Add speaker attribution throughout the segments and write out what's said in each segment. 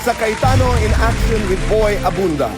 Speaker 1: Sa Cayetano in Action with Boy Abunda.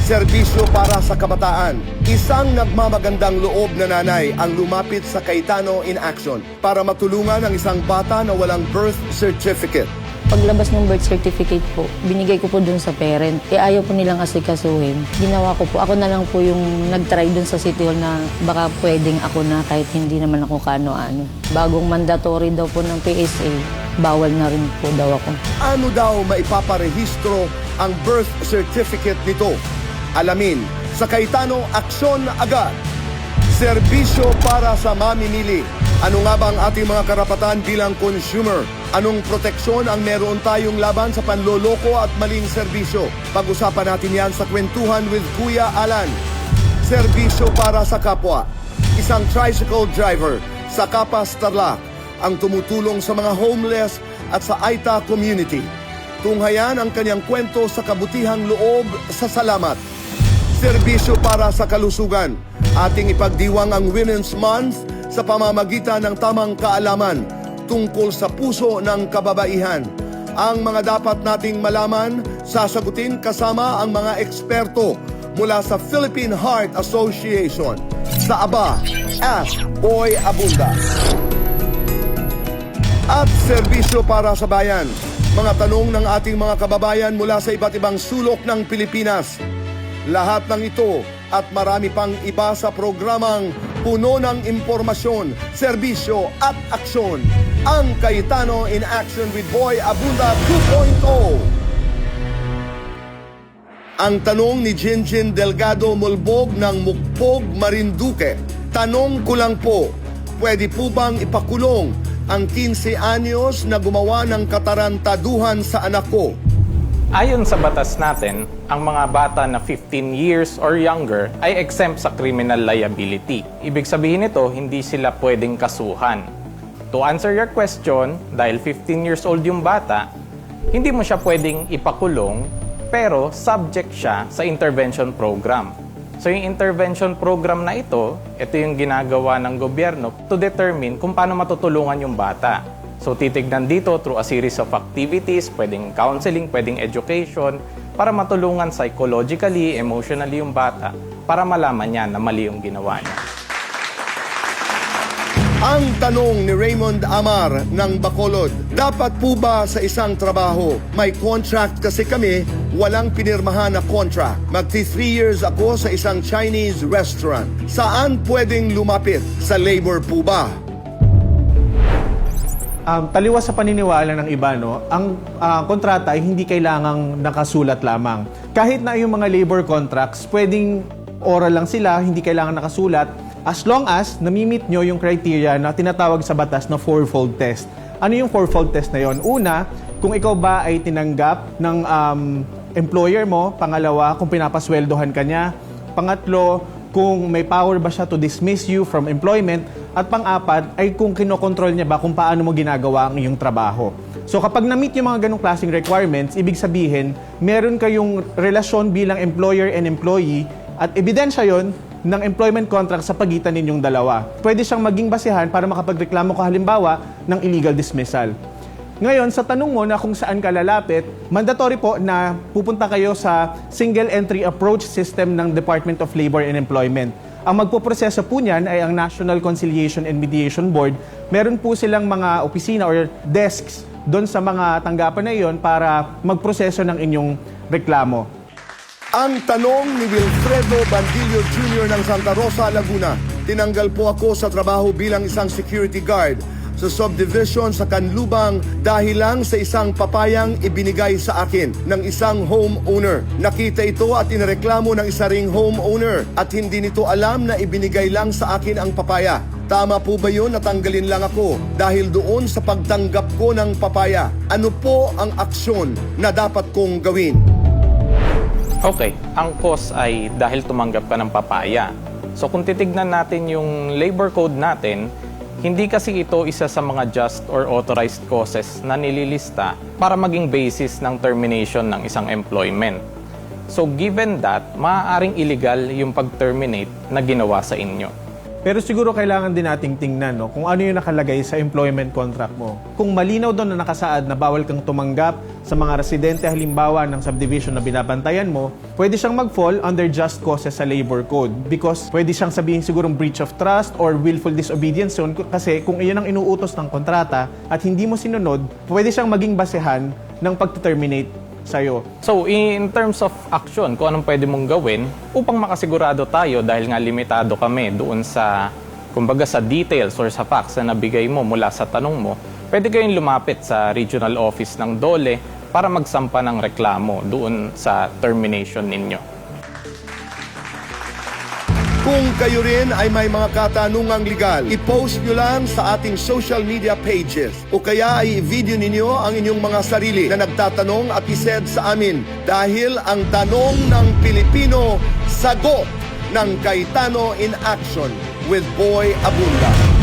Speaker 1: Serbisyo para sa kabataan. Isang nagmamagandang loob na nanay ang lumapit sa Cayetano in Action para matulungan ang isang bata na walang birth certificate.
Speaker 2: Paglabas ng birth certificate po, binigay ko po dun sa parent. Ayaw po nilang asikasuhin. Ginawa ko po, ako na lang po yung nag-try dun sa City Hall na baka pwedeng ako na kahit hindi naman ako kaano-ano. Bagong mandatory daw po ng PSA, bawal na rin po daw ako.
Speaker 1: Ano daw maipaparehistro ang birth certificate nito? Alamin sa Cayetano Aksyon Agad. Serbisyo para sa mamimili. Ano nga ba ang ating mga karapatan bilang consumer? Anong proteksyon ang meron tayong laban sa panloloko at maling serbisyo? Pag-usapan natin yan sa Kwentuhan with Kuya Alan. Serbisyo para sa kapwa. Isang tricycle driver sa Kapas, Tarlac ang tumutulong sa mga homeless at sa Aita community. Tunghayan ang kanyang kwento sa kabutihang loob sa salamat. Serbisyo para sa kalusugan. Ating ipagdiwang ang Women's Month sa pamamagitan ng tamang kaalaman tungkol sa puso ng kababaihan. Ang mga dapat nating malaman, sasagutin kasama ang mga eksperto mula sa Philippine Heart Association. Sa ABA, Ask Boy Abunda. At serbisyo para sa bayan. Mga tanong ng ating mga kababayan mula sa iba't ibang sulok ng Pilipinas. Lahat ng ito at marami pang iba sa programang puno ng impormasyon, serbisyo at aksyon. Ang Cayetano in Action with Boy Abunda 2.0. Ang tanong ni Jinjin Delgado Mulbog ng Mukpog, Marinduque. Tanong ko lang po, pwede po bang ipakulong ang 15 anyos na gumawa ng katarantaduhan sa anak ko?
Speaker 3: Ayon sa batas natin, ang mga bata na 15 years or younger ay exempt sa criminal liability. Ibig sabihin nito, hindi sila pwedeng kasuhan. To answer your question, dahil 15 years old yung bata, hindi mo siya pwedeng ipakulong, pero subject siya sa intervention program. So yung intervention program na ito yung ginagawa ng gobyerno to determine kung paano matutulungan yung bata. So titignan dito through a series of activities, pwedeng counseling, pwedeng education, para matulungan psychologically, emotionally yung bata, para malaman niya na mali yung ginawa niya.
Speaker 1: Ang tanong ni Raymond Amar ng Bacolod, dapat po ba sa isang trabaho, may contract kasi kami, walang pinirmahan na contract. Magti 3 years ako sa isang Chinese restaurant. Saan pwedeng lumapit? Sa labor po ba?
Speaker 4: Taliwas sa paniniwala ng iba, no, ang kontrata ay hindi kailangang nakasulat lamang. Kahit na yung mga labor contracts, pwedeng oral lang sila, hindi kailangan nakasulat, as long as nami-meet nyo yung criteria na tinatawag sa batas na fourfold test. Ano yung fourfold test na yon? Una, kung ikaw ba ay tinanggap ng employer mo. Pangalawa, kung pinapasweldohan ka niya. Pangatlo, kung may power ba siya to dismiss you from employment. At pang-apat ay kung kinokontrol niya ba kung paano mo ginagawa ang iyong trabaho. So kapag na-meet yung mga ganong klaseng requirements, ibig sabihin, meron kayong relasyon bilang employer and employee at ebidensya yon ng employment contract sa pagitan ninyong dalawa. Pwede siyang maging basehan para makapagreklamo ka halimbawa ng illegal dismissal. Ngayon, sa tanong mo na kung saan ka lalapit, mandatory po na pupunta kayo sa single entry approach system ng Department of Labor and Employment. Ang magpoproseso po niyan ay ang National Conciliation and Mediation Board. Meron po silang mga opisina or desks doon sa mga tanggapan na iyon para magproseso ng inyong reklamo.
Speaker 1: Ang tanong ni Wilfredo Bandillo Jr. ng Santa Rosa, Laguna. Tinanggal po ako sa trabaho bilang isang security guard sa subdivision sa Canlubang dahil lang sa isang papayang ibinigay sa akin ng isang homeowner. Nakita ito at inireklamo ng isa ring homeowner at hindi nito alam na ibinigay lang sa akin ang papaya. Tama po ba yun? Natanggalin lang ako dahil doon sa pagtanggap ko ng papaya. Ano po ang aksyon na dapat kong gawin?
Speaker 3: Okay, ang cause ay dahil tumanggap ka ng papaya. So kung titignan natin yung labor code natin, hindi kasi ito isa sa mga just or authorized causes na nililista para maging basis ng termination ng isang employment. So given that, maaaring illegal yung pag-terminate na ginawa sa inyo.
Speaker 4: Pero siguro kailangan din nating tingnan kung ano yung nakalagay sa employment contract mo. Kung malinaw doon na nakasaad na bawal kang tumanggap sa mga residente halimbawa ng subdivision na binabantayan mo, pwede siyang mag-fall under just causes sa labor code because pwede siyang sabihin sigurong breach of trust or willful disobedience yun kasi kung iyon ang inuutos ng kontrata at hindi mo sinunod, pwede siyang maging basehan ng pag-terminate sa'yo.
Speaker 3: So, in terms of action, kung anong pwede mong gawin upang makasigurado tayo dahil nga limitado kami doon sa, kumbaga sa details or sa facts na nabigay mo mula sa tanong mo, pwede kayong lumapit sa regional office ng DOLE para magsampa ng reklamo doon sa termination ninyo.
Speaker 1: Kung kayo rin ay may mga katanungang legal, i-post nyo lang sa ating social media pages o kaya ay i-video ninyo ang inyong mga sarili na nagtatanong at isend sa amin dahil ang tanong ng Pilipino, sagot ng Cayetano in Action with Boy Abunda.